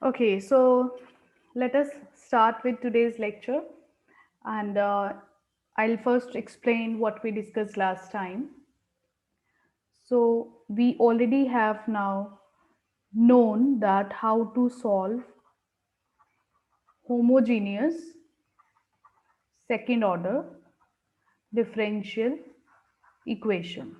Okay, so let us start with today's lecture, and I'll first explain what we discussed last time. So we already have now known that how to solve homogeneous second order differential equation,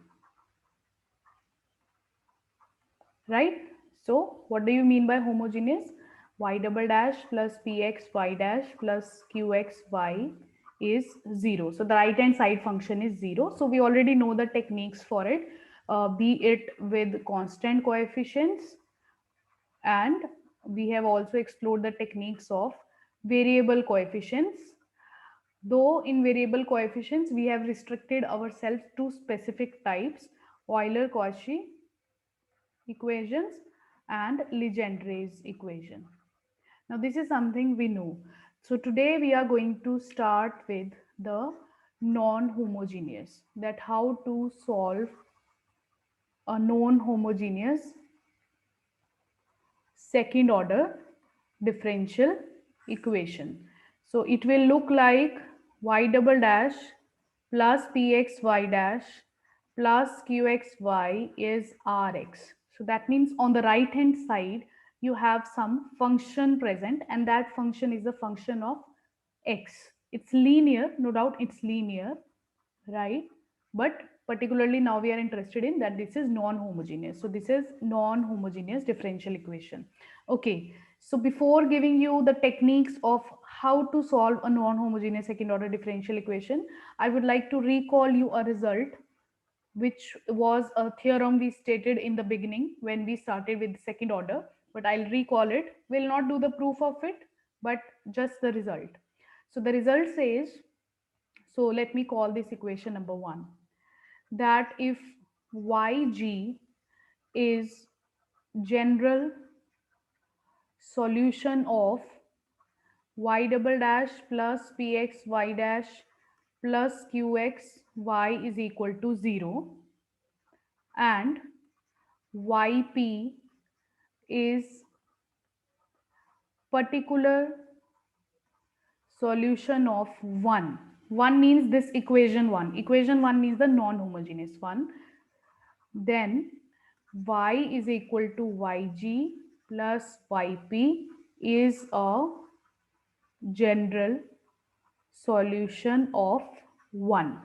right? So what do you mean by homogeneous? Y double dash plus px y dash plus qxy is 0. So the right hand side function is 0. So we already know the techniques for it, be it with constant coefficients, and we have also explored the techniques of variable coefficients. Though in variable coefficients we have restricted ourselves to specific types: Euler-Cauchy equations and Legendre's equation. Now this is something we know. So today we are going to start with the non-homogeneous, that how to solve a non-homogeneous second order differential equation. So it will look like y double dash plus pxy dash plus qxy is rx. So that means on the right hand side you have some function present, and that function is a function of x. It's linear, no doubt it's linear, right? But particularly now we are interested in that this is non-homogeneous. So this is non-homogeneous differential equation. Okay, so before giving you the techniques of how to solve a non-homogeneous second order differential equation, I would like to recall you a result which was a theorem we stated in the beginning when we started with second order, but I'll recall it. We'll not do the proof of it, but just the result. So the result says, so let me call this equation number 1, that if yg is general solution of y double dash plus px y dash plus qx y is equal to 0, and yp is particular solution of 1. 1 means this equation 1. Equation 1 means the non-homogeneous one. Then y is equal to yg plus yp is a general solution of 1,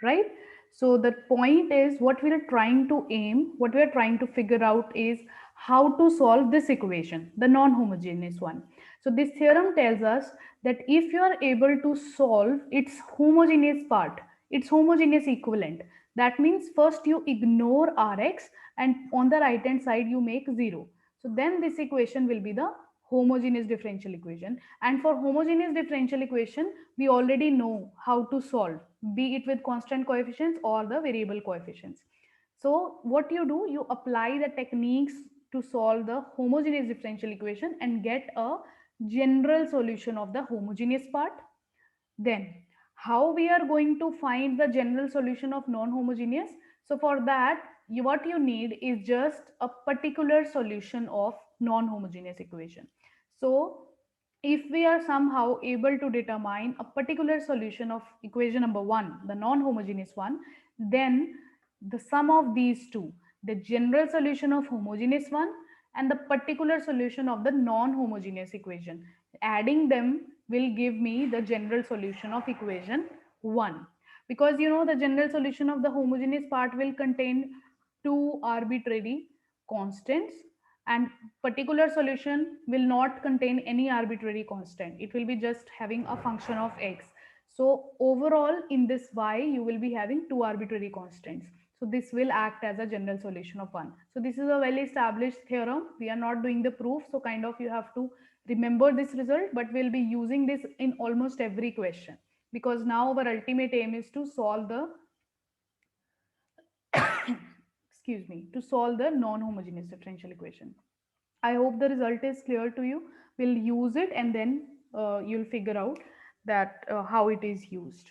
right? So the point is, what we are trying to aim, what we are trying to figure out is how to solve this equation, the non-homogeneous one. So this theorem tells us that if you are able to solve its homogeneous part, its homogeneous equivalent, that means first you ignore Rx and on the right hand side you make 0. So then this equation will be the homogeneous differential equation. And for homogeneous differential equation, we already know how to solve, be it with constant coefficients or the variable coefficients. So what you do, you apply the techniques to solve the homogeneous differential equation and get a general solution of the homogeneous part. Then how we are going to find the general solution of non-homogeneous? So for that, what you need is just a particular solution of non-homogeneous equation. So if we are somehow able to determine a particular solution of equation number 1, the non-homogeneous one, then the sum of these two, the general solution of homogeneous one and the particular solution of the non-homogeneous equation, adding them will give me the general solution of equation 1. Because you know the general solution of the homogeneous part will contain two arbitrary constants, and particular solution will not contain any arbitrary constant. It will be just having a function of x. So overall in this y you will be having two arbitrary constants. So this will act as a general solution of 1. So this is a well established theorem. We are not doing the proof, so kind of you have to remember this result, but we'll be using this in almost every question, because now our ultimate aim is to solve the excuse me, to solve the non-homogeneous differential equation. I hope the result is clear to you. We'll use it and then you'll figure out that how it is used.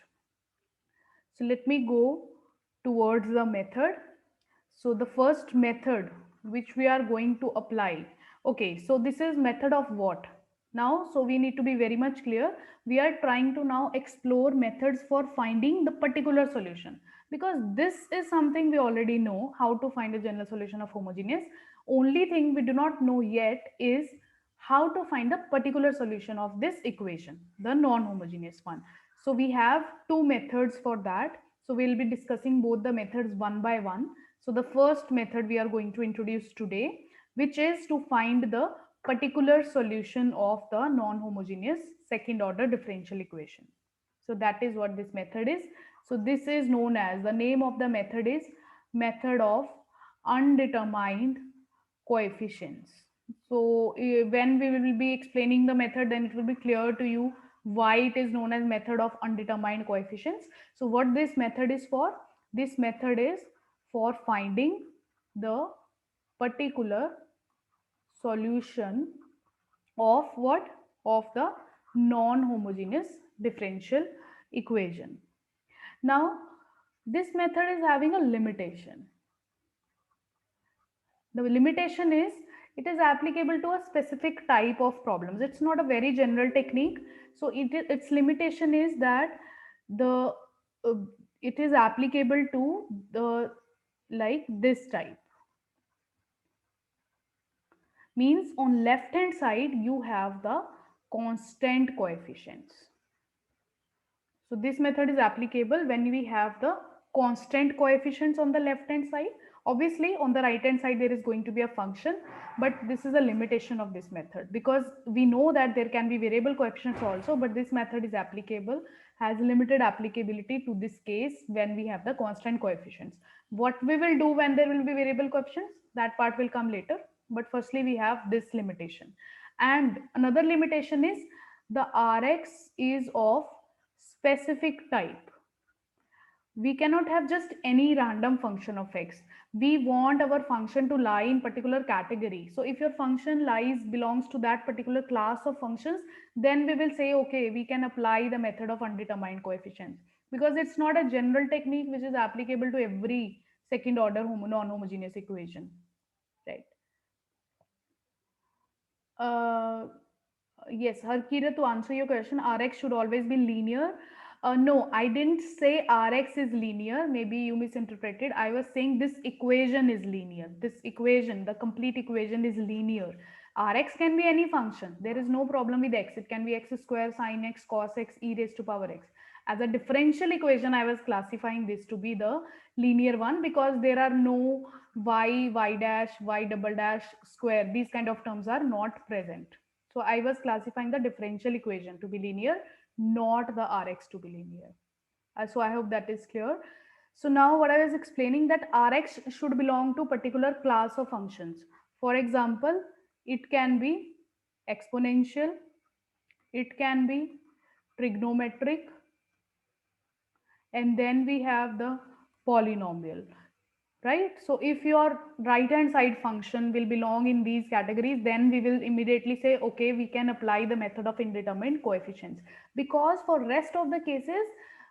So let me go towards the method. So the first method which we are going to apply, Okay, so this is method of what? Now, so we need to be very much clear. We are trying to now explore methods for finding the particular solution, because this is something we already know how to find a general solution of homogeneous. Only thing we do not know yet is how to find the particular solution of this equation, the non-homogeneous one. So we have two methods for that. So we'll be discussing both the methods one by one. So the first method we are going to introduce today, which is to find the particular solution of the non-homogeneous second order differential equation. So that is what this method is. So this is known as, the name of the method is method of undetermined coefficients. So when we will be explaining the method, then it will be clear to you why it is known as method of undetermined coefficients. So what this method is for? This method is for finding the particular solution of what? Of the non-homogeneous differential equation. Now, this method is having a limitation. The limitation is it is applicable to a specific type of problems. It's not a very general technique. So its limitation is that the uh, it is applicable to the, like this type. Means on left hand side you have the constant coefficients. So this method is applicable when we have the constant coefficients on the left hand side. Obviously on the right hand side there is going to be a function, but this is a limitation of this method, because we know that there can be variable coefficients also, but this method is applicable, has limited applicability to this case when we have the constant coefficients. What we will do when there will be variable coefficients, that part will come later, but firstly we have this limitation. And another limitation is the Rx is of specific type. We cannot have just any random function of x. We want our function to lie in particular category. So if your function belongs to that particular class of functions, then we will say, okay, we can apply the method of undetermined coefficients, because it's not a general technique which is applicable to every second order non-homogeneous equation, right? Uh, yes, Harkira, to answer your question, Rx should always be linear. No, I didn't say Rx is linear. Maybe you misinterpreted. I was saying this equation is linear. This equation, the complete equation is linear. Rx can be any function. There is no problem with x. It can be x square, sine x, cos x, e raised to power x. As a differential equation, I was classifying this to be the linear one, because there are no y dash, y double dash, square. These kind of terms are not present. So I was classifying the differential equation to be linear, not the Rx to be linear. So I hope that is clear. So now what I was explaining, that Rx should belong to particular class of functions. For example, it can be exponential, it can be trigonometric, and then we have the polynomial, right? So if your right hand side function will belong in these categories, then we will immediately say, okay, we can apply the method of indeterminate coefficients, because for rest of the cases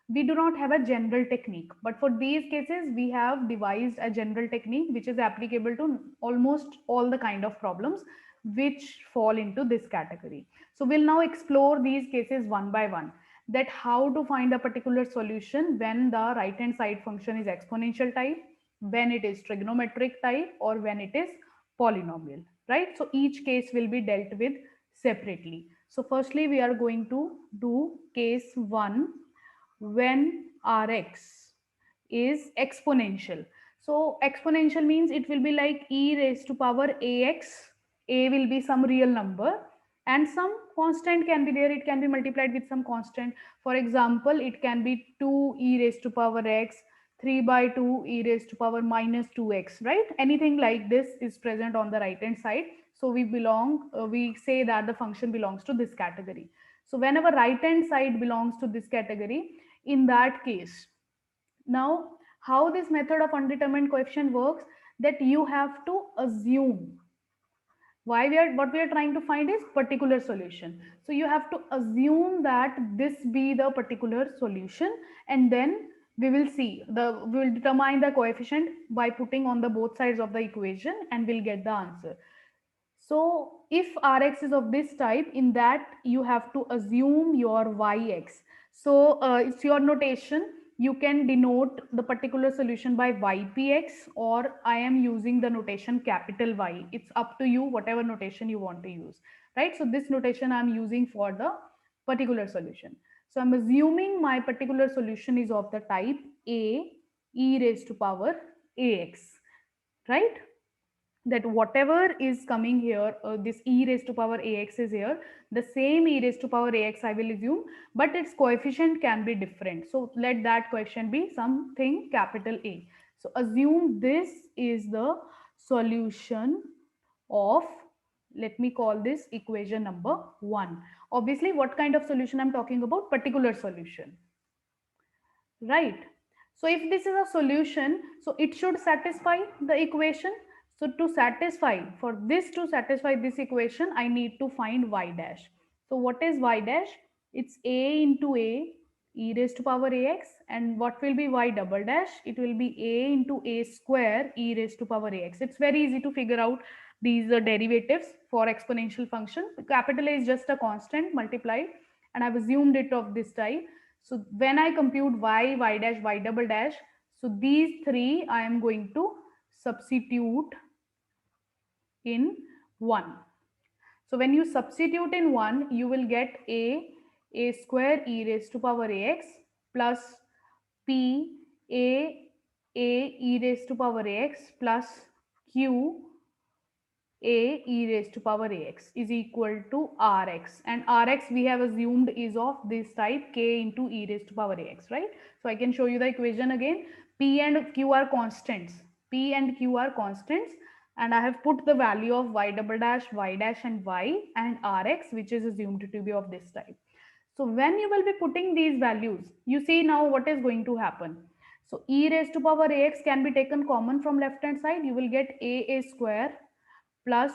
we do not have a general technique, but for these cases we have devised a general technique which is applicable to almost all the kind of problems which fall into this category. So we'll now explore these cases one by one, that how to find a particular solution when the right hand side function is exponential type, when it is trigonometric type, or when it is polynomial, right? So each case will be dealt with separately. So firstly we are going to do case 1, when Rx is exponential. So exponential means it will be like e raised to power ax. A will be some real number and some constant can be there. It can be multiplied with some constant. For example, it can be 2 e raised to power x, 3 by 2 e raised to power minus 2x, right? Anything like this is present on the right hand side. So we say that the function belongs to this category. So whenever right hand side belongs to this category, in that case, now how this method of undetermined coefficient works, that you have to assume, what we are trying to find is particular solution. So you have to assume that this be the particular solution, and then we will determine the coefficient by putting on the both sides of the equation, and we'll get the answer. So if Rx is of this type, in that you have to assume your Yx. So it's your notation. You can denote the particular solution by Ypx, or I am using the notation capital Y. It's up to you, whatever notation you want to use, right? So this notation I'm using for the particular solution. So I'm assuming my particular solution is of the type A e raised to power ax, right? That whatever is coming here, this e raised to power ax is here, the same e raised to power ax I will assume, but its coefficient can be different. So let that coefficient be something capital A. So assume this is the solution of, let me call this equation number 1. Obviously, what kind of solution I'm talking about? Particular solution, right? So if this is a solution, so it should satisfy the equation. So to satisfy, for this to satisfy this equation, I need to find y dash. So what is y dash? It's a into a e raised to power ax, and what will be y double dash? It will be a into a square e raised to power ax. It's very easy to figure out these derivatives for exponential function. Capital A is just a constant multiplied, and I've assumed it of this type. So when I compute y dash, y double dash, so these three I am going to substitute in 1. So when you substitute in 1, you will get a square e raised to power ax plus p a e raised to power ax plus q a e raised to power ax is equal to rx, and rx we have assumed is of this type k into e raised to power ax, right? So I can show you the equation again. P and q are constants, and I have put the value of y double dash, y dash and y and rx, which is assumed to be of this type. So when you will be putting these values, you see now what is going to happen. So e raised to power ax can be taken common from left hand side. You will get a square plus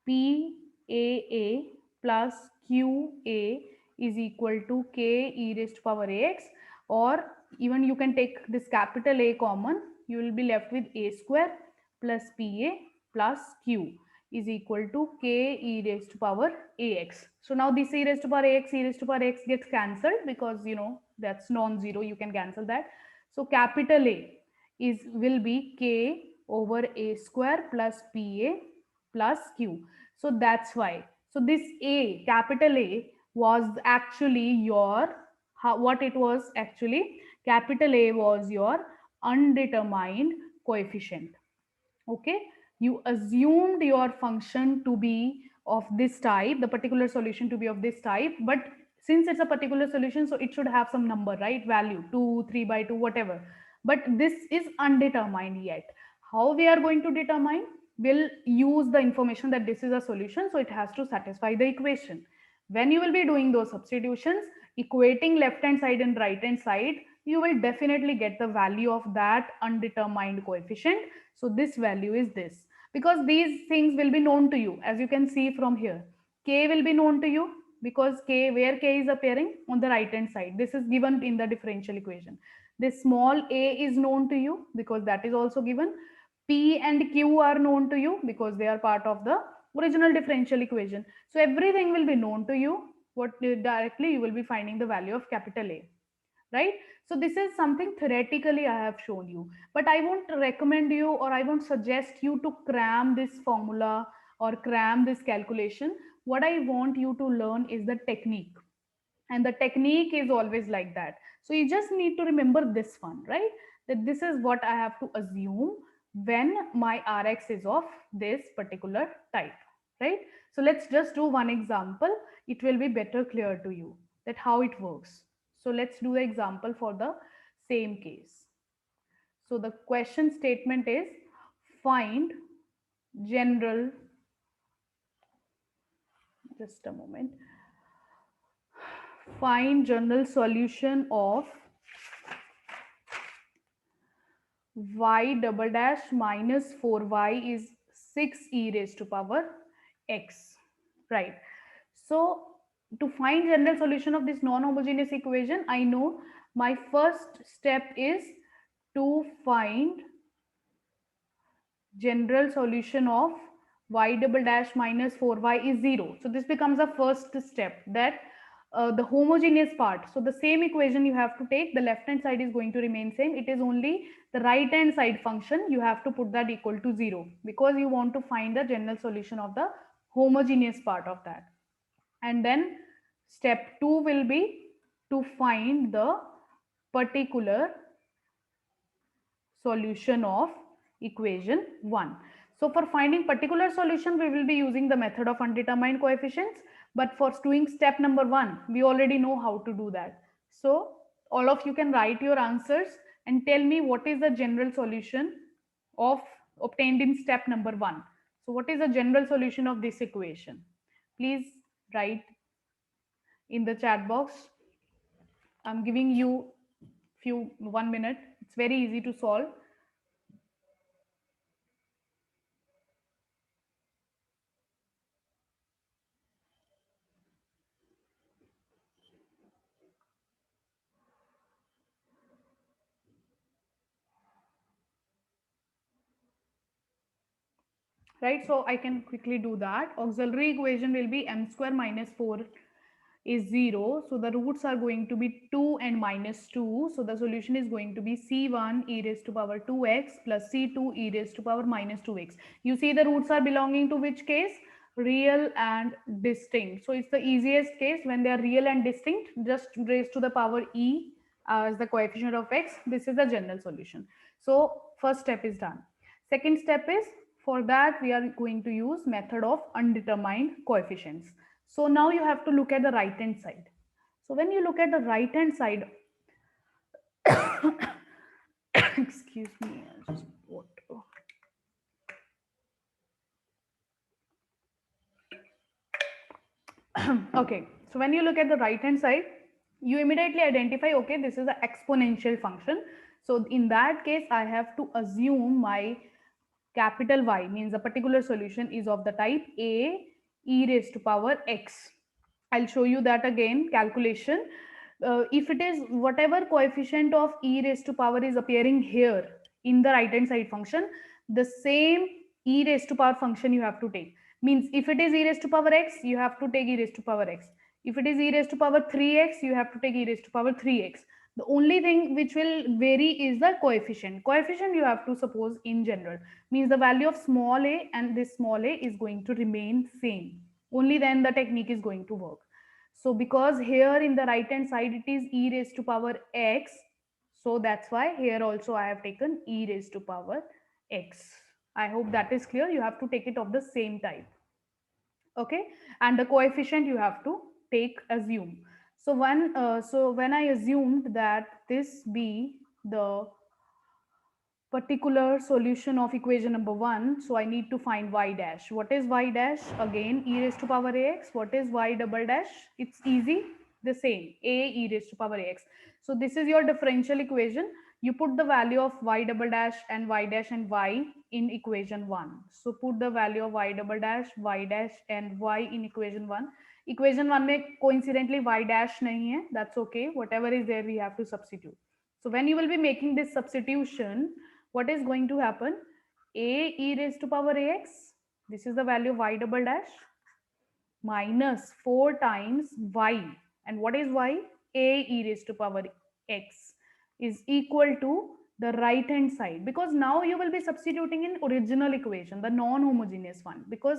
PAA plus QA is equal to K e raised to power AX, or even you can take this capital A common, you will be left with A square plus PA plus Q is equal to K e raised to power AX. So now this e raised to power AX, e raised to power AX gets cancelled because you know that's non-zero, you can cancel that. So capital A is will be K over A square plus PA plus Q. So that's why. So this A, capital A, was actually your, what it was actually? Capital A was your undetermined coefficient. Okay, you assumed your function to be of this type, the particular solution to be of this type, but since it's a particular solution, so it should have some number, right? Value 2, 3 by 2, whatever. But this is undetermined yet. How we are going to determine? We'll use the information that this is a solution, so it has to satisfy the equation. When you will be doing those substitutions, equating left hand side and right hand side, you will definitely get the value of that undetermined coefficient. So this value is this, because these things will be known to you, as you can see from here. K will be known to you because K, where K is appearing on the right hand side, this is given in the differential equation. This small a is known to you because that is also given. P and Q are known to you because they are part of the original differential equation. So everything will be known to you. What directly you will be finding the value of capital A, right? So this is something theoretically I have shown you, but I won't recommend you, or I won't suggest you to cram this formula or cram this calculation. What I want you to learn is the technique, and the technique is always like that. So you just need to remember this one, right? That this is what I have to assume when my rx is of this particular type, right? So let's just do one example. It will be better clear to you that how it works. So let's do the example for the same case. So the question statement is, find general, just a moment, find general solution of y double dash minus 4y is 6 e raised to power x, right? So to find general solution of this non-homogeneous equation, I know my first step is to find general solution of y double dash minus 4y is 0. So this becomes the first step, that the homogeneous part. So the same equation you have to take, the left hand side is going to remain same. It is only the right hand side function you have to put that equal to 0, because you want to find the general solution of the homogeneous part of that. And then step 2 will be to find the particular solution of equation 1. So for finding particular solution, we will be using the method of undetermined coefficients. But for doing step number 1, we already know how to do that. So all of you can write your answers and tell me what is the general solution of obtained in step number 1. So what is the general solution of this equation? Please write in the chat box. I'm giving you 1 minute. It's very easy to solve. Right, so I can quickly do that. Auxiliary equation will be m square minus 4 is 0, so the roots are going to be 2 and minus 2, so the solution is going to be c1 e raised to power 2x plus c2 e raised to power minus 2x. You see the roots are belonging to which case? Real and distinct. So it's the easiest case. When they are real and distinct, just raised to the power e as the coefficient of x. This is the general solution. So first step is done. Second step is, for that we are going to use method of undetermined coefficients. So now you have to look at the right hand side. So when you look at the right hand side, excuse me, just water. Okay, so when you look at the right hand side, you immediately identify, okay, this is an exponential function. So in that case, I have to assume my capital Y, means a particular solution is of the type a e raised to power x. I'll show you that again, calculation. If it is whatever coefficient of e raised to power is appearing here in the right hand side function, the same e raised to power function you have to take. Means if it is e raised to power x, you have to take e raised to power x. If it is e raised to power 3x, you have to take e raised to power 3x. The only thing which will vary is the coefficient. Coefficient you have to suppose in general. Means the value of small a and this small a is going to remain same. Only then the technique is going to work. So because here in the right hand side it is e raised to power x, so that's why here also I have taken e raised to power x. I hope that is clear. You have to take it of the same type. Okay, and the coefficient you have to take, assume. So when I assumed that this be the particular solution of equation number 1, so I need to find y dash. What is y dash? Again, e raised to power ax. What is y double dash? It's easy, the same, a e raised to power ax. So this is your differential equation. You put the value of y double dash and y in equation 1. So put the value of y double dash, y dash and y in equation 1. Equation 1 में coincidentally y dash नहीं है, that's okay. Whatever is there we have to substitute. So when you will be making this substitution, what is going to happen? A e raised to power ax, this is the value of y double dash, minus 4 times y. And what is y? A e raised to power x is equal to the right hand side, because now you will be substituting in original equation, the non-homogeneous one, because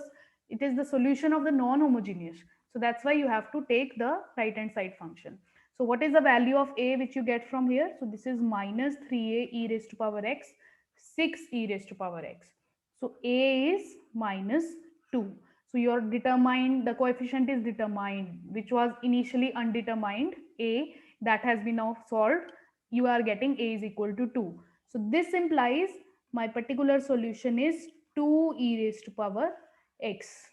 it is the solution of the non-homogeneous. So that's why you have to take the right hand side function. So what is the value of a which you get from here? So this is minus 3a e raised to power x, 6 e raised to power x. So a is minus 2. So your determined, the coefficient is determined, which was initially undetermined, a, that has been now solved. You are getting a is equal to 2. So this implies my particular solution is 2 e raised to power x.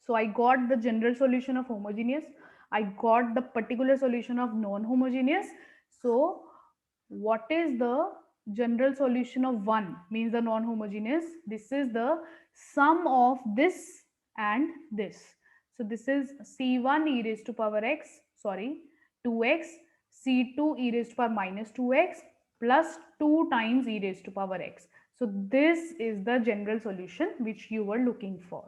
So I got the general solution of homogeneous. I got the particular solution of non-homogeneous. So what is the general solution of 1? Means the non-homogeneous. This is the sum of this and this. So this is c1 e raised to power x, sorry, 2x, c2 e raised to power minus 2x plus 2 times e raised to power x. So this is the general solution which you were looking for.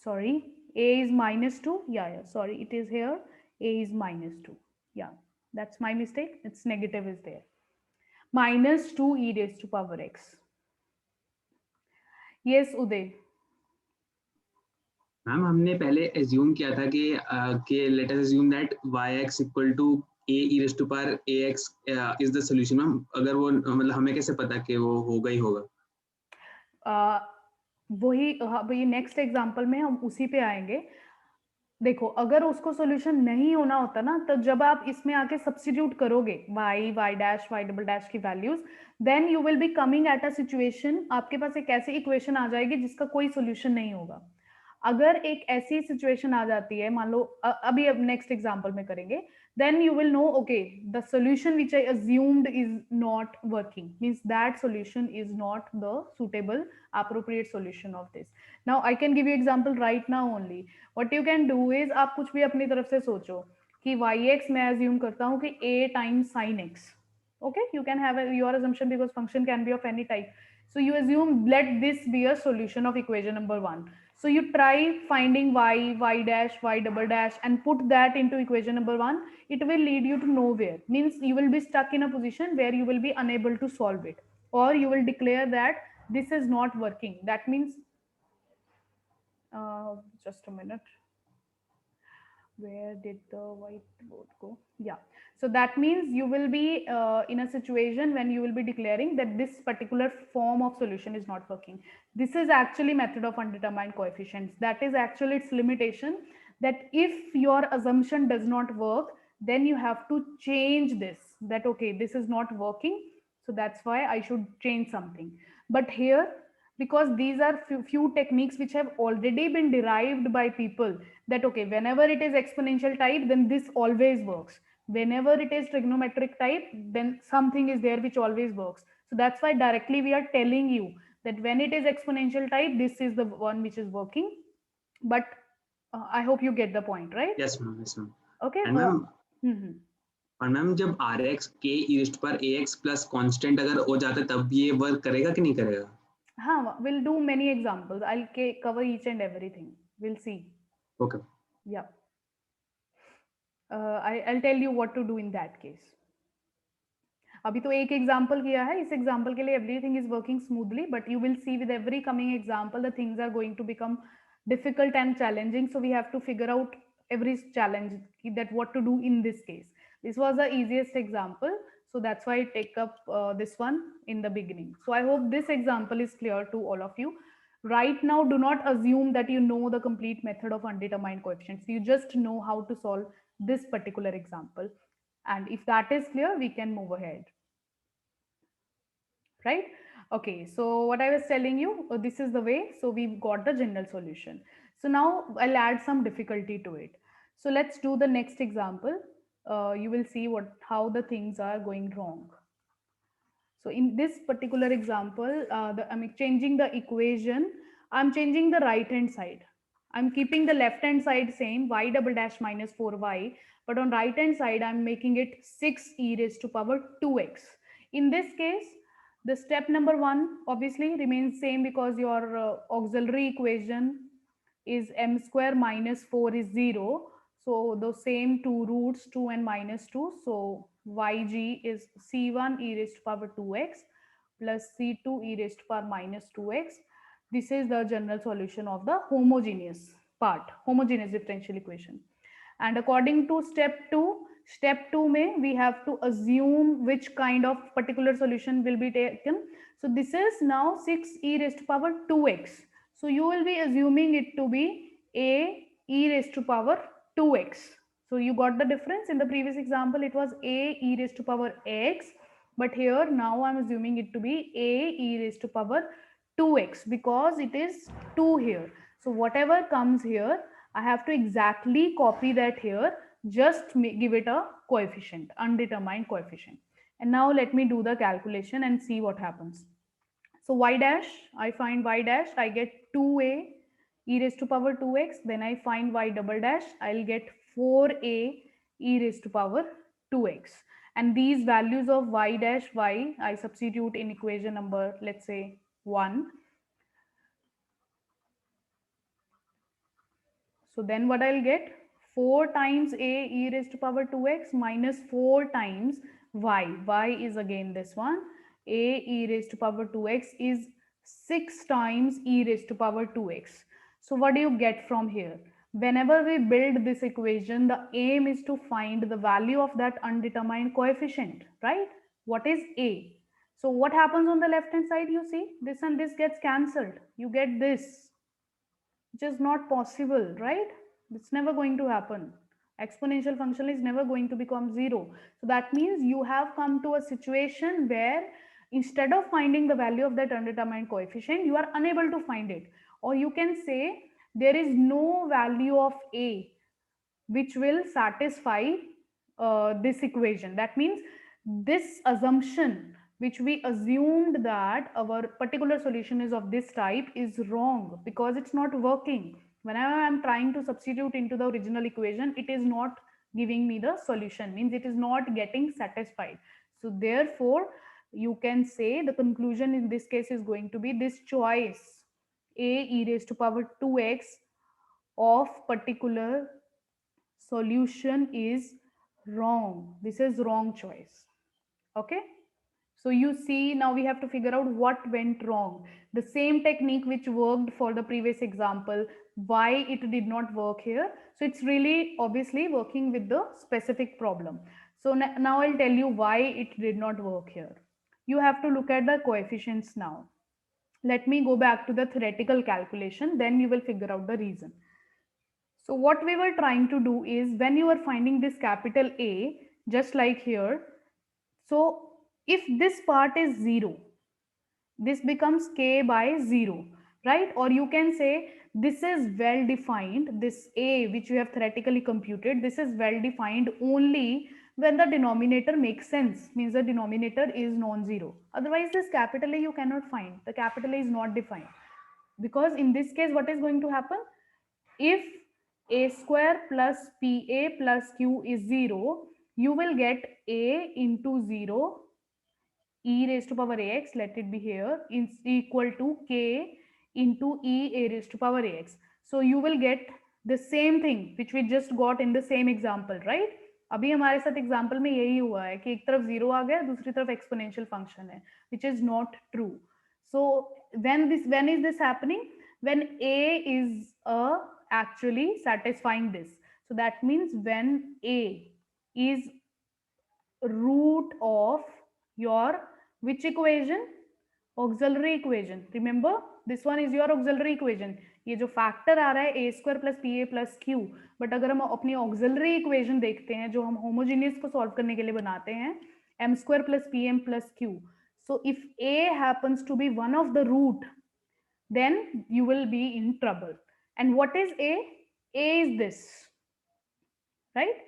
Sorry, a is minus 2. Yeah, sorry, it is here. A is minus 2. Yeah, that's my mistake. It's negative is there. Minus 2 e raised to power x. Yes, Uday. Ma'am हमने पहले assume किया था कि let us assume that yx equal to a e raised to power ax is the solution. Ma'am अगर वो मतलब हमें कैसे पता कि वो होगा ही होगा? वही नेक्स्ट एग्जांपल में हम उसी पे आएंगे। देखो, अगर उसको सॉल्यूशन नहीं होना होता ना, तो जब आप इसमें आके सब्स्टिट्यूट करोगे y y dash y double dash की values, then you will be coming at a situation, आपके पास एक ऐसी इक्वेशन आ जाएगी जिसका कोई सॉल्यूशन नहीं होगा। अगर एक ऐसी सिचुएशन आ जाती है, मान लो अभी अब नेक्स्ट एग्जांपल में करेंगे, then you will know, okay, the solution which I assumed is not working, means that solution is not the suitable appropriate solution of this. Now I can give you example right now only. What you can do is, आप कुछ भी अपनी तरफ से सोचो कि yx मैं assume करता हूँ कि a times sin x. Okay, you can have your assumption because function can be of any type. So you assume, let this be a solution of equation number 1. So you try finding y dash, y double dash and put that into equation number 1. It will lead you to nowhere. Means you will be stuck in a position where you will be unable to solve it. Or you will declare that this is not working. That means, just a minute, where did the whiteboard go? Yeah, so that means you will be in a situation when you will be declaring that this particular form of solution is not working. This is actually method of undetermined coefficients. That is actually its limitation, that if your assumption does not work, then you have to change this, that okay, this is not working, so that's why I should change something. But here, because these are few techniques which have already been derived by people, that okay, whenever it is exponential type, then this always works. Whenever it is trigonometric type, then something is there which always works. So that's why directly we are telling you that when it is exponential type, this is the one which is working. But I hope you get the point, right? Yes ma'am, yes ma'am. Okay. And ma'am, Mm-hmm. और ma'am जब are x के ई rest पर ए x plus constant अगर हो जाता है तब ये वर्क करेगा कि नहीं करेगा? हाँ, we'll do many examples. I'll cover each and everything. We'll see. Okay. Yeah. I'll tell you what to do in that case. अभी तो एक एग्जाम्पल किया है, इस एग्जाम्पल के लिए everything is working smoothly, but you will see with every coming example the things are going to become difficult and challenging, so we have to figure out every challenge, that what to do in this case. This was the easiest example, so that's why I take up this one in the beginning. So I hope this example is clear to all of you. Right now, do not assume that you know the complete method of undetermined coefficients. You just know how to solve this particular example, and if that is clear, we can move ahead. Right? Okay, so what I was telling you, this is the way. So we've got the general solution. So now I'll add some difficulty to it. So let's do the next example. You will see how the things are going wrong. So in this particular example, I'm changing the equation. I'm changing the right hand side. I'm keeping the left hand side same, y double dash minus 4y, but on right hand side, I'm making it 6 e raised to power 2x. In this case, the step number 1 obviously remains same, because your auxiliary equation is m square minus 4 is 0. So the same two roots, 2 and minus 2. So yg is c1 e raised to power 2x plus c2 e raised to power minus 2x. This is the general solution of the homogeneous part, homogeneous differential equation. And according to step 2 may we have to assume which kind of particular solution will be taken. So this is now 6 e raised to power 2x. So you will be assuming it to be a e raised to power 2x. So you got the difference. In the previous example, it was a e raised to power x, but here now I'm assuming it to be a e raised to power 2x, because it is 2 here. So whatever comes here, I have to exactly copy that here, just give it a coefficient, undetermined coefficient. And now let me do the calculation and see what happens. So y dash, I find y dash, I get 2a e raised to power 2x. Then I find y double dash, I'll get 4a e raised to power 2x. and these values of y dash y I substitute in equation number, let's say 1. So then what I'll get? 4 times a e raised to power 2x minus 4 times y. Y is again this one. A e raised to power 2x is 6 times e raised to power 2x. So what do you get from here? Whenever we build this equation, the aim is to find the value of that undetermined coefficient, right? What is a? So what happens on the left hand side? You see, this and this gets cancelled. You get this, which is not possible, right? It's never going to happen. Exponential function is never going to become zero. So that means you have come to a situation where instead of finding the value of that undetermined coefficient, you are unable to find it. Or you can say there is no value of a which will satisfy this equation. That means this assumption which we assumed that our particular solution is of this type is wrong because it's not working. Whenever I'm trying to substitute into the original equation, it is not giving me the solution, means it is not getting satisfied. So therefore you can say the conclusion in this case is going to be this choice a e raised to power 2x of particular solution is wrong. This is wrong choice. Okay. So you see, now we have to figure out what went wrong. The same technique which worked for the previous example, why it did not work here. So it's really obviously working with the specific problem. So now I'll tell you why it did not work here. You have to look at the coefficients now. Let me go back to the theoretical calculation, then you will figure out the reason. So what we were trying to do is when you are finding this capital A, just like here, so if this part is 0, this becomes k by 0, right? Or you can say this is well defined, this A which you have theoretically computed, this is well defined only when the denominator makes sense, means the denominator is non-zero. Otherwise this capital A you cannot find, the capital A is not defined. Because in this case what is going to happen? If a square plus pa plus q is 0, you will get a into 0 e raised to power ax, let it be here, is equal to k into e a raised to power ax. So you will get the same thing which we just got in the same example, right? अभी हमारे साथ example में यही हुआ है कि एक तरफ जीरो आ गया, दूसरी तरफ एक्सपोनेंशियल फंक्शन है, which is not true. So when is this happening? When a is actually satisfying this. So that means when a is root of your which equation? Auxiliary equation. Remember, this one is your auxiliary equation. ये जो factor आ रहा है a square plus p a plus q, but अगर हम अपनी auxiliary equation देखते हैं जो हम होमोजीनियस को सॉल्व करने के लिए बनाते हैं, m square plus p m plus q. So if a happens to be one of the root, then you will be in trouble. And what is a? A is this, right?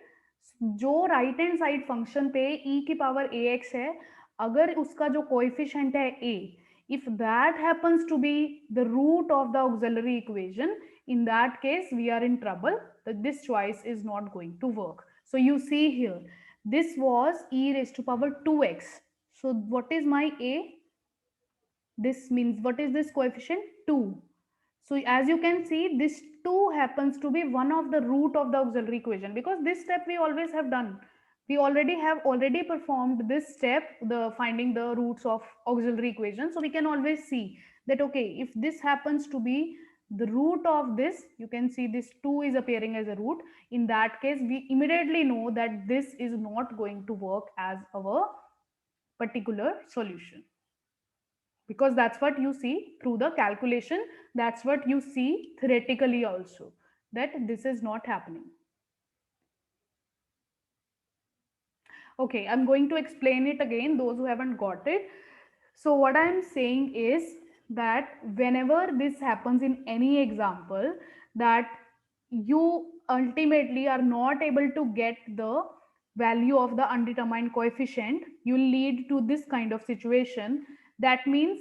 जो right hand side function पे e की power ax है, अगर उसका जो coefficient है a, if that happens to be the root of the auxiliary equation, in that case we are in trouble, that this choice is not going to work. So you see here, this was e raised to power 2x. So what is my a? This means what is this coefficient? 2. So as you can see, this 2 happens to be one of the root of the auxiliary equation, because this step we always have done. We already performed this step, the finding the roots of auxiliary equation. So we can always see that, okay, if this happens to be the root of this, you can see this 2 is appearing as a root. In that case, we immediately know that this is not going to work as our particular solution, because that's what you see through the calculation, that's what you see theoretically also, that this is not happening. Okay, I'm going to explain it again, those who haven't got it. So what I'm saying is that whenever this happens in any example, that you ultimately are not able to get the value of the undetermined coefficient, you lead to this kind of situation. That means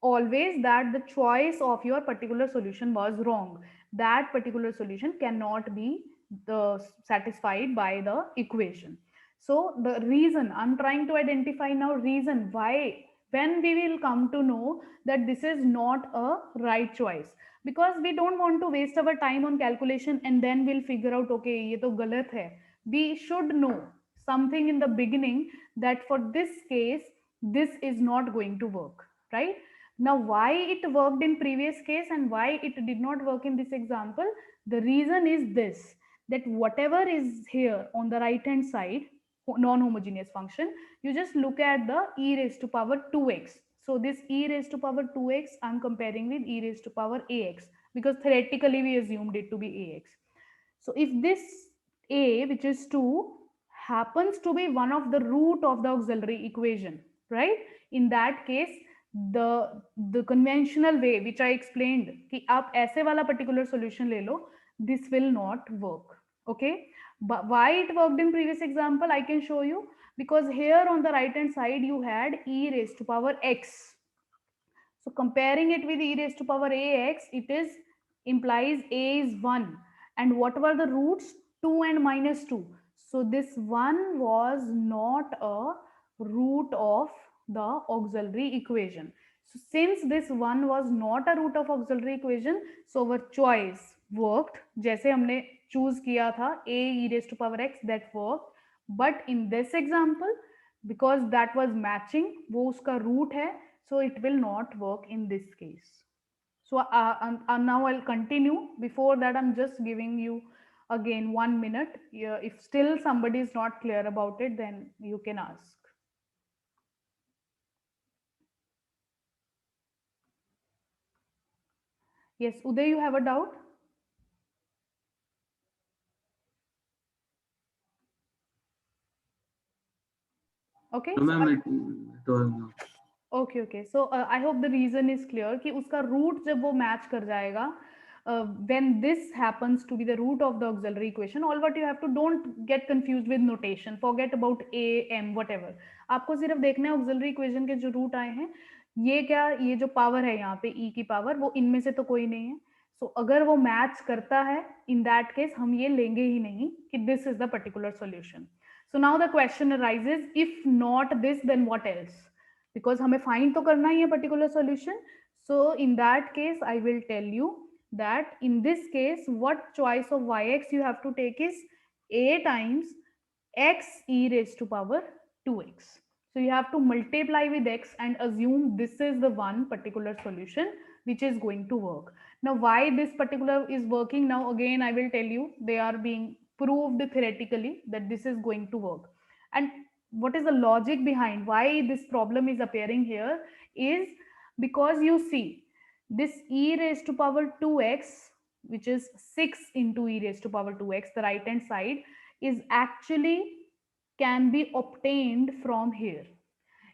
always that the choice of your particular solution was wrong. That particular solution cannot be satisfied by the equation. So the reason I'm trying to identify now, reason why, when we will come to know that this is not a right choice, because we don't want to waste our time on calculation and then we'll figure out okay ye to galat hai. We should know something in the beginning that for this case this is not going to work, right? Now why it worked in previous case and why it did not work in this example, the reason is this, that whatever is here on the right hand side, non-homogeneous function, you just look at the e raised to power 2x. So this e raised to power 2x I'm comparing with e raised to power ax, because theoretically we assumed it to be ax. So if this a, which is 2, happens to be one of the root of the auxiliary equation, right? In that case, the conventional way which I explained कि आप ऐसे वाला particular solution ले लो, this will not work. Okay, but why it worked in previous example I can show you, because here on the right hand side you had e raised to power x. So comparing it with e raised to power ax, it is implies a is 1. And what were the roots? 2 and minus 2. So this 1 was not a root of the auxiliary equation. So since this 1 was not a root of auxiliary equation, so our choice worked. जैसे हमने choose किया था a e raised to power x, that worked. But in this example, because that was matching, वो उसका root है, so it will not work in this case. So now I'll continue. Before that I'm just giving you again 1 minute. If still somebody is not clear about it, then you can ask. Yes, Uday, you have a doubt? Okay, No, so ma'am, it was no. Okay okay, so I hope the reason is clear कि उसका root जब वो match कर जाएगा, when this happens to be the root of the auxiliary equation, all what you have to, don't get confused with notation, forget about a m whatever. आपको सिर्फ देखना है auxiliary equation के जो रूट आए हैं, ये क्या, ये जो पावर है यहाँ पे e की पावर, वो इनमें से तो कोई नहीं है. सो अगर वो मैच करता है, इन दैट केस हम ये लेंगे ही नहीं कि this is the particular solution. So now the question arises, if not this then what else, because हमें फाइंड तो करना ही है particular solution. So in that case I will tell you that in this case what choice of yx you have to take is a times x e raised to power 2x. So you have to multiply with x and assume this is the one particular solution which is going to work. Now why this particular is working, now again I will tell you, they are being proved theoretically that this is going to work. And what is the logic behind why this problem is appearing here is because you see this e raised to power 2x, which is 6 into e raised to power 2x, the right hand side, is actually can be obtained from here.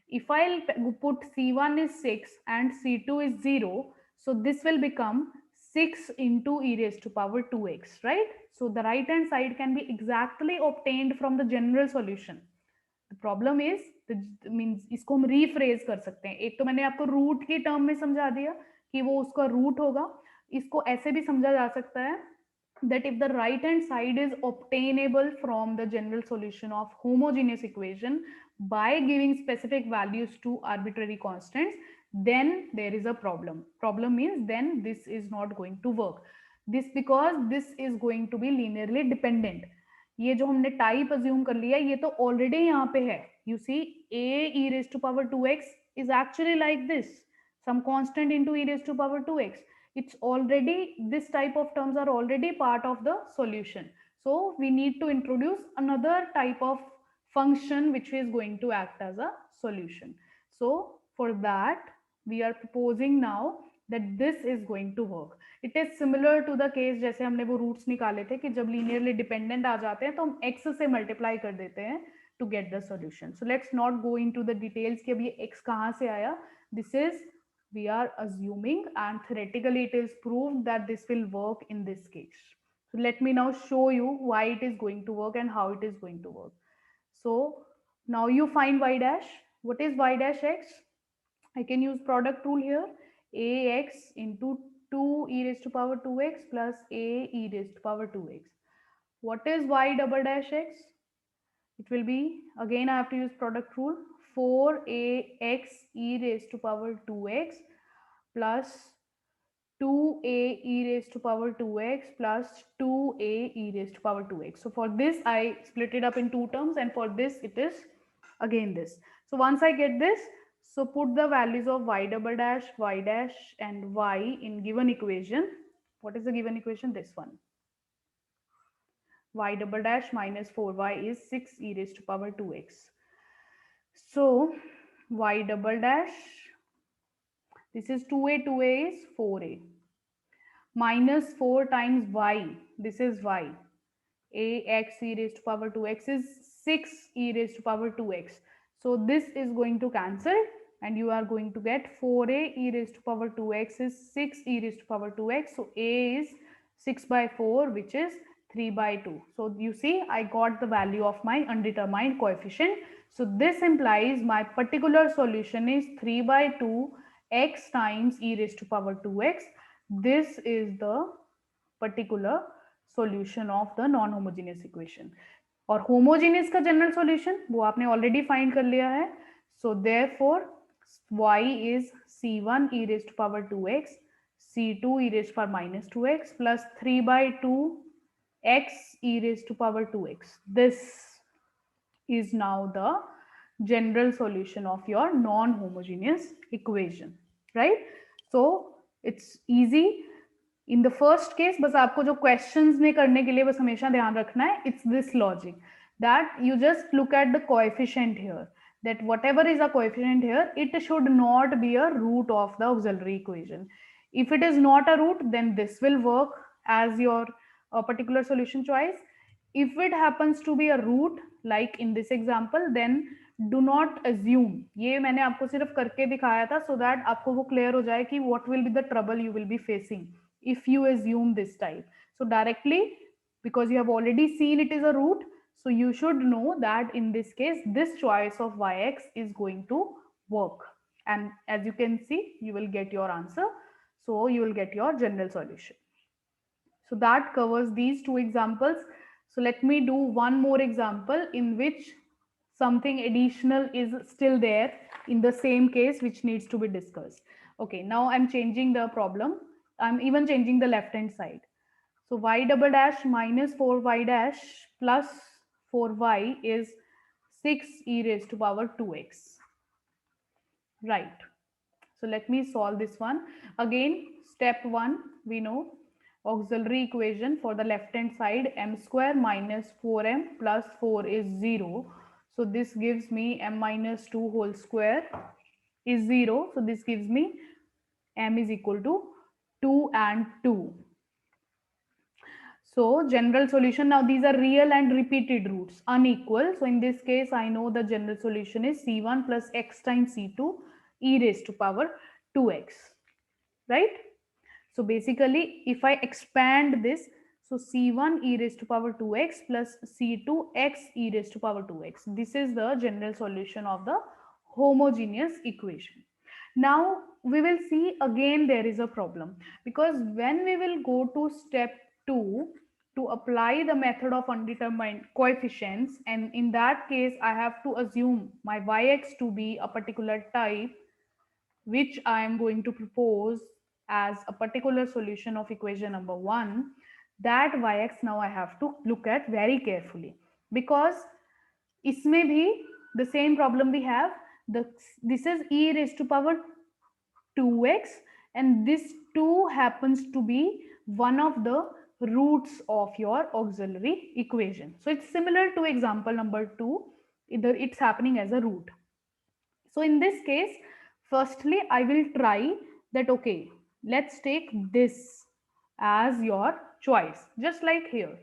If I'll put c1 is 6 and c2 is 0, so this will become 6 into e raised to power 2x, right? So the right hand side can be exactly obtained from the general solution. The problem is means इसको हम rephrase कर सकते हैं. एक तो मैंने आपको root के टर्म में समझा दिया कि वो उसका रूट होगा. इसको ऐसे भी समझा जा सकता है that if the right hand side is obtainable from the general solution of homogeneous equation by giving specific values to arbitrary constants, then there is a problem means then this is not going to work. This because this is going to be linearly dependent. ये जो हमने type assume कर लिया ये तो already यहाँ पे है. You see a e raised to power 2x is actually like this, some constant into e raised to power 2x. It's already, this type of terms are already part of the solution. So we need to introduce another type of function which is going to act as a solution. So for that we are proposing now that this is going to work. It is similar to the case जैसे हमने वो roots निकाले थे कि जब linearly dependent आ जाते हैं तो हम x से मल्टीप्लाई कर देते हैं to get the solution. So let's not go into the details कि अब ये x कहाँ से आया. This is, we are assuming and theoretically it is proved that this will work in this case. So let me now show you why it is going to work and how it is going to work. So now you find y dash. What is y dash x? I can use product rule here. Ax into 2 e raised to power 2x plus a e raised to power 2x. What is y double dash x? it will be, again I have to use product rule, 4ax e raised to power 2x plus 2a e raised to power 2x plus 2a e raised to power 2x. So for this I split it up in two terms, and for this it is again this. So once I get this, so put the values of y double dash, y dash and y in given equation. What is the given equation? This one. Y double dash minus 4y is 6 e raised to power 2x. So y double dash, this is 2a is 4a, minus 4 times y, this is y, ax e raised to power 2x is 6 e raised to power 2x. So this is going to cancel, and you are going to get 4a e raised to power 2x is 6 e raised to power 2x. So a is 6 by 4, which is 3 by 2. So you see, I got the value of my undetermined coefficient. So this implies my particular solution is 3 by 2 x times e raised to power 2x. This is the particular solution of the non-homogeneous equation. और homogeneous का general solution वो आपने already find कर लिया है. So therefore y is c1 e raised to power 2x, c2 e raised to power minus 2x plus 3 by 2 x e raised to power 2x. This is now the general solution of your non-homogeneous equation, right? So it's easy. In the first case, बस आपको जो questions में करने के लिए बस हमेशा ध्यान रखना है, it's this logic that you just look at the coefficient here, that whatever is a coefficient here, it should not be a root of the auxiliary equation. If it is not a root, then this will work as your particular solution choice. If it happens to be a root, like in this example, then do not assume. ये मैंने आपको सिर्फ करके दिखाया था so that आपको वो clear हो जाए कि what will be the trouble you will be facing if you assume this type. So directly, because you have already seen it is a root, so you should know that in this case this choice of yx is going to work, and as you can see you will get your answer. So you will get your general solution. So that covers these two examples. So let me do one more example in which something additional is still there in the same case which needs to be discussed. Okay, now I'm changing the problem. I'm even changing the left hand side. So y double dash minus 4y dash plus 4y is 6 e raised to power 2x. Right. So let me solve this one. Again, step 1, we know auxiliary equation for the left hand side, m square minus 4m plus 4 is 0. So this gives me m minus 2 whole square is 0. So this gives me m is equal to 2 and 2. So general solution, now these are real and repeated roots, unequal. So in this case, I know the general solution is c1 plus x times c2 e raised to power 2x, right? So basically, if I expand this, so c1 e raised to power 2x plus c2 x e raised to power 2x. This is the general solution of the homogeneous equation. Now we will see again there is a problem, because when we will go to step 2 to apply the method of undetermined coefficients, and in that case I have to assume my yx to be a particular type which I am going to propose as a particular solution of equation number 1, that yx now I have to look at very carefully, because इसमें भी the same problem we have. This is e raised to power 2x, and this 2 happens to be one of the roots of your auxiliary equation. So it's similar to example number 2, either it's happening as a root. So in this case, firstly I will try that, okay, let's take this as your choice, just like here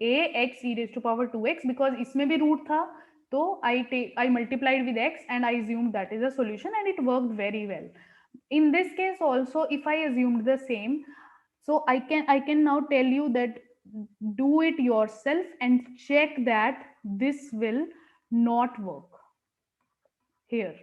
ax e raised to power 2x, because इसमें भी root था, तो I multiplied with x and I assumed that is a solution, and it worked very well. In this case also, if I assumed the same, so I can now tell you that do it yourself and check that this will not work here.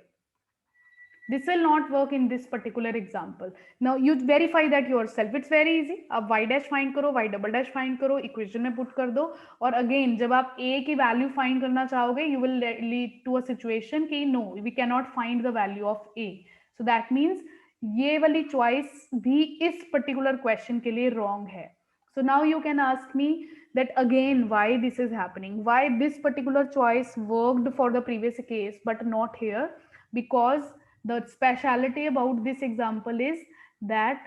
This will not work in this particular example. Now you verify that yourself. It's very easy. आप y dash find करो, y double dash find करो, equation में put कर दो, और again जब आप a की value find करना चाहोगे, you will lead to a situation कि no, we cannot find the value of a. So that means ये वाली choice भी इस particular question के लिए wrong है. So now you can ask me that again why this is happening, why this particular choice worked for the previous case but not here. Because the speciality about this example is that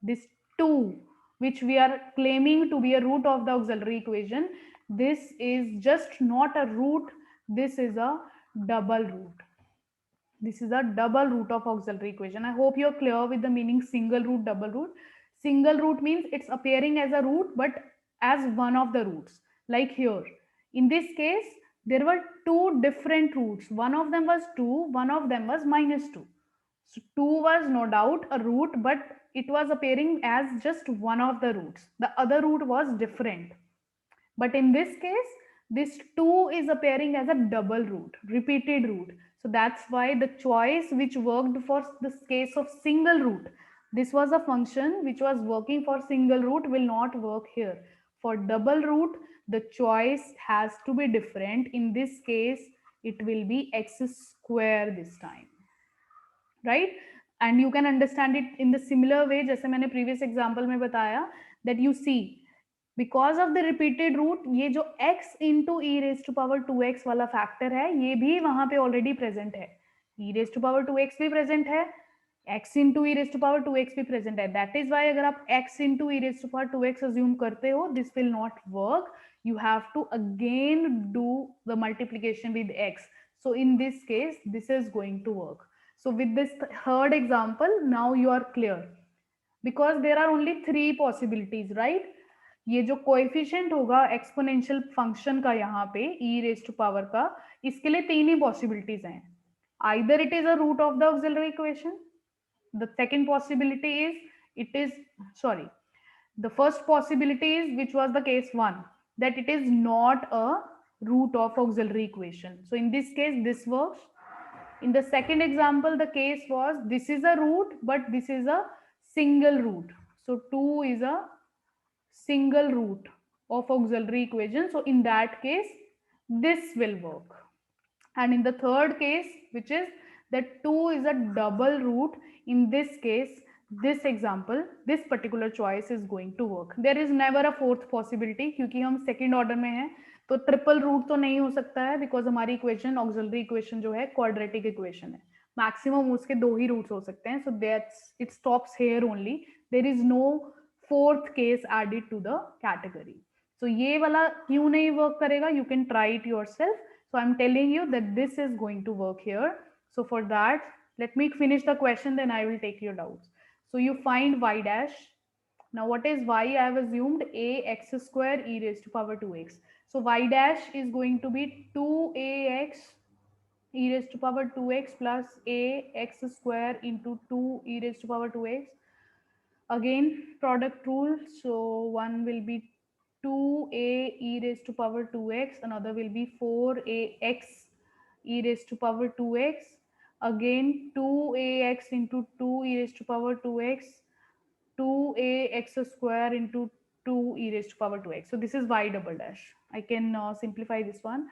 this 2 which we are claiming to be a root of the auxiliary equation, this is just not a root, this is a double root. This is a double root of auxiliary equation. I hope you're clear with the meaning single root, double root. Single root means it's appearing as a root but as one of the roots. Like here, in this case, there were two different roots. One of them was 2, one of them was minus 2. So 2 was no doubt a root, but it was appearing as just one of the roots. The other root was different. But in this case, this 2 is appearing as a double root, repeated root. So that's why the choice which worked for this case of single root, this was a function which was working for single root, will not work here. For double root, the choice has to be different. In this case, it will be x square this time, right? And you can understand it in the similar way जैसे मैंने previous example में बताया, that you see because of the repeated root, ये जो x into e raised to power 2x वाला factor है, ये भी वहां पे already present है. e raised to power 2x भी present है, x into e raised to power 2x भी present है. That is why अगर आप x into e raised to power 2x assume करते हो, this will not work. You have to again do the multiplication with x. So in this case, this is going to work. So with this third example, now you are clear. Because there are only 3 possibilities, right? ये जो coefficient होगा exponential function का यहाँ पे e raise to power का, इसके लिए 3 ही possibilities हैं. Either it is a root of the auxiliary equation. The second possibility is it is, sorry, the first possibility is, which was the case 1, that it is not a root of auxiliary equation. So in this case, this works. In the second example, the case was this is a root, but this is a single root. So 2 is a single root of auxiliary equation. So in that case, this will work. And in the third case, which is that 2 is a double root, in this case, this example, this particular choice is going to work. There is never a fourth possibility क्योंकि हम second order में हैं, तो triple root तो नहीं हो सकता है बिकॉज हमारी इक्वेशन ऑक्सिलरी इक्वेशन जो है क्वाड्रेटिक इक्वेशन है. मैक्सिमम उसके 2 ही रूट्स हो सकते हैं. So that's it stops here only. There is no fourth case added to the category. So ये वाला क्यों नहीं वर्क करेगा, you can try it yourself. So I am telling you that this is going to work here. So for that let me finish the question, then I will take your doubts. So you find y dash. Now what is y? I have assumed a x square e raised to power 2x. So y dash is going to be 2ax e raised to power 2x plus a x square into 2 e raised to power 2x. Again product rule. So one will be 2a e raised to power 2x, another will be 4ax e raised to power 2x. Again 2ax into 2 e raised to power 2x, 2ax square into 2 e raised to power 2x. So this is y double dash. I can simplify this one.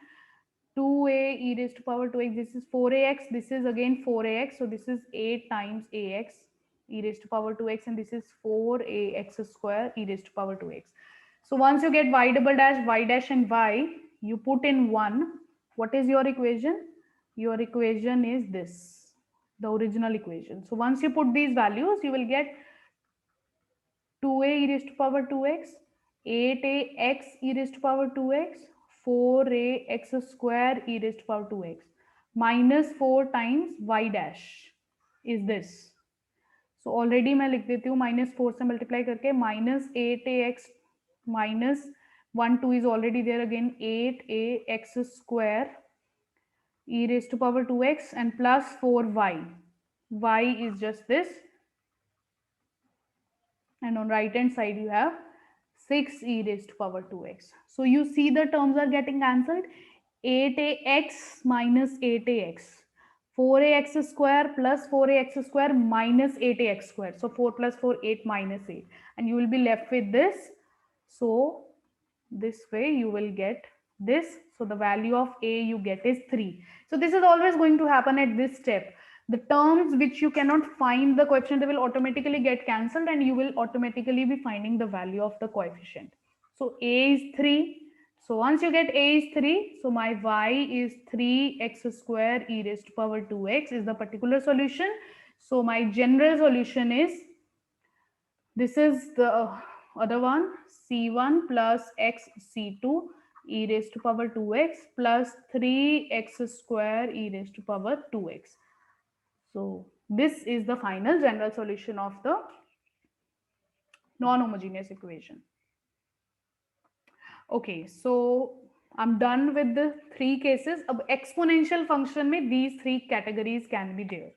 2a e raised to power 2x, this is 4ax, this is again 4ax, so this is 8 times ax e raised to power 2x, and this is 4ax square e raised to power 2x. So once you get y double dash, y dash and y, you put in 1. What is your equation? Your equation is this, the original equation. So once you put these values, you will get 2a e raised to power 2x, 8ax e raised to power 2x, 4ax square e raised to power 2x, minus 4 times y dash is this. So already मैं लिख देती हूँ minus 4 से multiply करके, minus 8ax minus 1 2 is already there again, 8ax square e raised to power 2x and plus 4y. Y is just this, and on right hand side you have 6 e raised to power 2x. So you see the terms are getting cancelled. 8ax minus 8ax, 4ax square plus 4ax square minus 8ax square. So 4 plus 4, 8 minus 8. And you will be left with this. So this way you will get this. So the value of a you get is 3. So this is always going to happen at this step. The terms which you cannot find the coefficient, they will automatically get cancelled and you will automatically be finding the value of the coefficient. So a is 3. So once you get a is 3, so my y is 3x square e raised to power 2x is the particular solution. So my general solution is, this is the other one, c1 plus x c2 e raised to power 2x plus 3x square e raised to power 2x. So this is the final general solution of the non-homogeneous equation. Okay, so I'm done with the 3 cases. अब exponential function में these 3 categories can be there.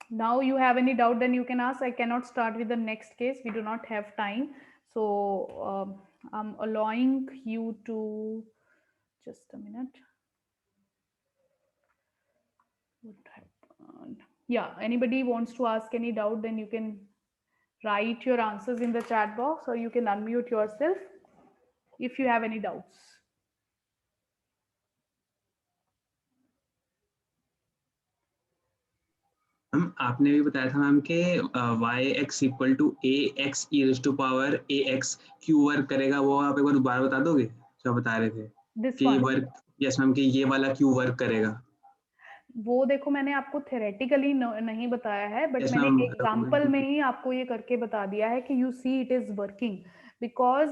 Now you have any doubt, then you can ask. I cannot start with the next case. We do not have time. So I'm allowing you to, just a minute. What happened? Yeah, anybody wants to ask any doubt, then you can write your answers in the chat box or you can unmute yourself if you have any doubts. Ma'am आपने भी बताया था ma'am कि y x equal to a x e raise to power a x क्यू work करेगा, वो आप एक बार दोबारा बता दोगे जो बता रहे थे This कि ये one. वर्क, यस मैम, कि ये वाला क्यू वर्क करेगा? वो देखो मैंने आपको थेरेटिकली नहीं बताया है, बट यस मैंने मैम। एग्जांपल में ही आपको ये करके बता दिया है कि you see it is working because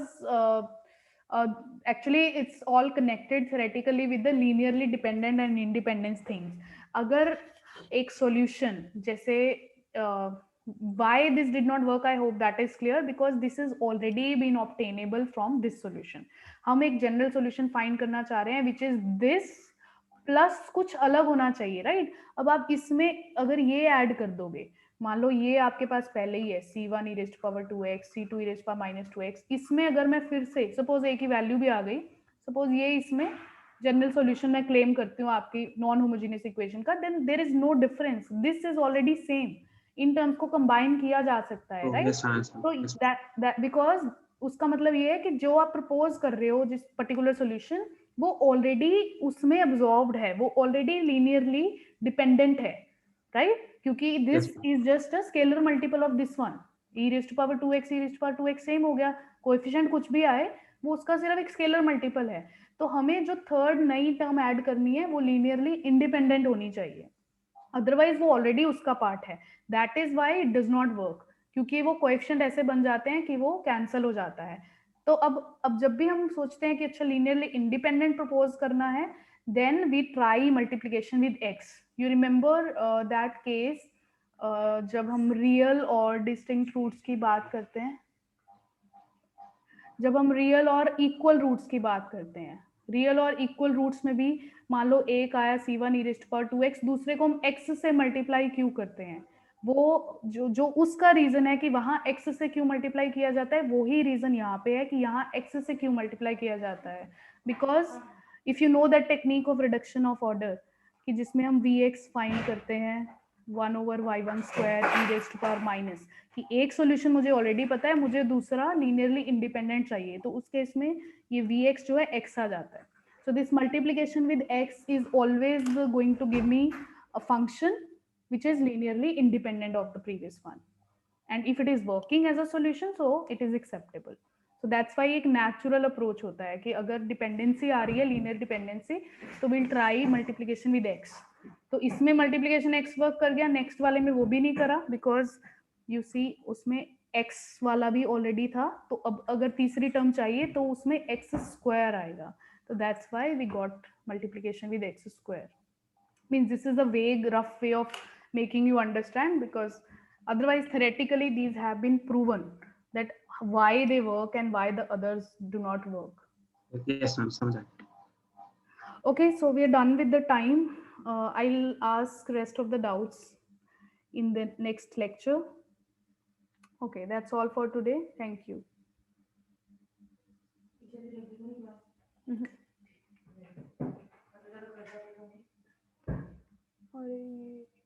actually it's all connected theoretically with the linearly dependent and independence things. अगर एक सॉल्यूशन जैसे why this did not work, I hope that is clear, because this is already been obtainable from this solution. हम एक general solution find करना चाह रहे हैं which is this plus कुछ अलग होना चाहिए, राइट? अब आप इसमें अगर ये ऐड कर दोगे, मान लो ये आपके पास पहले ही है c1 e raised to power 2x, c2 e raised to power minus 2x, इसमें अगर मैं फिर से सपोज a की वैल्यू भी आ गई, सपोज ये इसमें जनरल सॉल्यूशन मैं क्लेम करती हूँ आपकी नॉन होमोजेनियस इक्वेशन का, then there is no difference, this is already same. इन टर्म्स को कंबाइन किया जा सकता है, राइट? तो दैट बिकॉज उसका मतलब ये है कि जो आप प्रपोज कर रहे हो जिस पर्टिकुलर सॉल्यूशन, वो ऑलरेडी उसमें अब्सॉर्ब्ड है, वो ऑलरेडी लीनियरली डिपेंडेंट है, राइट? क्योंकि this is just a scalar multiple of this one. e raised to power 2x e raised to power 2x same हो गया, कोएफिशिएंट कुछ भी आए वो उसका सिर्फ एक स्केलर मल्टीपल है. तो हमें जो थर्ड नई टर्म ऐड करनी है वो लीनियरली इंडिपेंडेंट होनी चाहिए, अदरवाइज वो ऑलरेडी उसका पार्ट है. That is why it does not work, क्योंकि वो कोएफिशिएंट ऐसे बन जाते हैं कि वो कैंसिल हो जाता है. तो अब जब भी हम सोचते हैं कि अच्छा लीनियरली इंडिपेंडेंट प्रपोज करना है, then we try multiplication with x. You remember that case जब हम रियल और डिस्टिंक्ट रूट्स की बात करते हैं, जब हम रियल और इक्वल रूट्स की बात करते हैं, रियल और इक्वल रूट्स में भी मान लो एक आया c1 e raised to power 2x, दूसरे को हम x से मल्टीप्लाई क्यों करते हैं, वो जो उसका रीजन है कि वहां x से क्यों मल्टीप्लाई किया जाता है, वो ही रीजन यहाँ पे है कि यहाँ x से क्यों मल्टीप्लाई किया जाता है. Because if you know that technique of reduction of order, कि जिसमें हम vx फाइंड करते हैं 1/y1 square e raised to power minus, कि एक सॉल्यूशन मुझे ऑलरेडी पता है, मुझे दूसरा लीनियरली इंडिपेंडेंट चाहिए, तो उस केस में ये vx जो है x आ जाता है. So this multiplication with x is always going to give me a function which is linearly independent of the previous one. And if it is working as a solution, so it is acceptable. So that's why एक natural approach होता है कि अगर dependency आ रही है, linear dependency, तो we'll try multiplication with x. तो इसमें multiplication x work कर गया, next वाले में वो भी नहीं करा, because you see उसमें x वाला भी already था, तो अब अगर तीसरी term चाहिए तो उसमें x square आएगा. So that's why we got multiplication with x square. Means this is a vague, rough way of making you understand, because otherwise theoretically these have been proven that why they work and why the others do not work. Yes ma'am, समझा. Okay, so we are done with the time. I'll ask rest of the doubts in the next lecture. Okay, that's all for today. Thank you. अरे ये